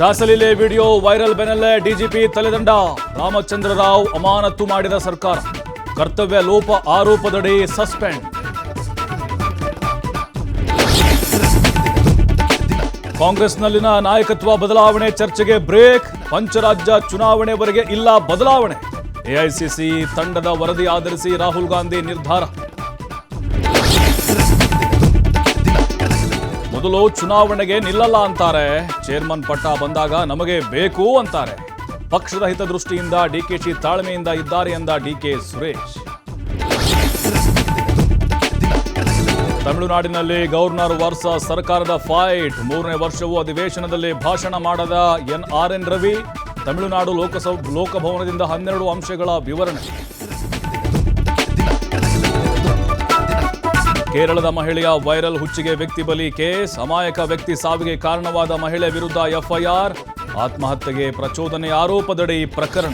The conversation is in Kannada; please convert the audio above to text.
ರಾಸಲೀಲೆ ವಿಡಿಯೋ ವೈರಲ್ ಬೆನ್ನಲ್ಲೇ ಡಿಜಿಪಿ ತಲೆದಂಡ. ರಾಮಚಂದ್ರ ರಾವ್ ಅಮಾನತು ಮಾಡಿದ ಸರ್ಕಾರ. ಕರ್ತವ್ಯ ಲೋಪ ಆರೋಪದಡಿ ಸಸ್ಪೆಂಡ್. ಕಾಂಗ್ರೆಸ್ನಲ್ಲಿನ ನಾಯಕತ್ವ ಬದಲಾವಣೆ ಚರ್ಚೆಗೆ ಬ್ರೇಕ್. ಪಂಚರಾಜ್ಯ ಚುನಾವಣೆವರೆಗೆ ಇಲ್ಲ ಬದಲಾವಣೆ. ಎಐಸಿಸಿ ತಂಡದ ವರದಿ ಆಧರಿಸಿ ರಾಹುಲ್ ಗಾಂಧಿ ನಿರ್ಧಾರ. ಮೊದಲು ಚುನಾವಣೆಗೆ ನಿಲ್ಲಲ್ಲ ಅಂತಾರೆ. ಚೇರ್ಮನ್ ಪಟ್ಟ ಬಂದಾಗ ನಮಗೆ ಬೇಕು ಅಂತಾರೆ. ಪಕ್ಷದ ಹಿತದೃಷ್ಟಿಯಿಂದ ಡಿಕೆಶಿ ತಾಳ್ಮೆಯಿಂದ ಇದ್ದಾರೆ ಎಂದ ಡಿಕೆ ಸುರೇಶ್. ತಮಿಳುನಾಡಿನಲ್ಲಿ ಗವರ್ನರ್ ವರ್ಸಸ್ ಸರ್ಕಾರದ ಫೈಟ್. 3ನೇ ವರ್ಷವೂ ಅಧಿವೇಶನದಲ್ಲಿ ಭಾಷಣ ಮಾಡದ ಎನ್ ರವಿ. ತಮಿಳುನಾಡು ಲೋಕಭವನದಿಂದ 12 ಅಂಶಗಳ ವಿವರಣೆ. ಕೇರಳದ ಮಹಿಳೆಯ ವೈರಲ್ ಹುಚ್ಚಿಗೆ ವ್ಯಕ್ತಿ ಬಲಿ ಕೇಸ್. ಅಮಾಯಕ ವ್ಯಕ್ತಿ ಸಾವಿಗೆ ಕಾರಣವಾದ ಮಹಿಳೆ ವಿರುದ್ಧ ಎಫ್ಐಆರ್. ಆತ್ಮಹತ್ಯೆಗೆ ಪ್ರಚೋದನೆ ಆರೋಪದಡಿ ಪ್ರಕರಣ.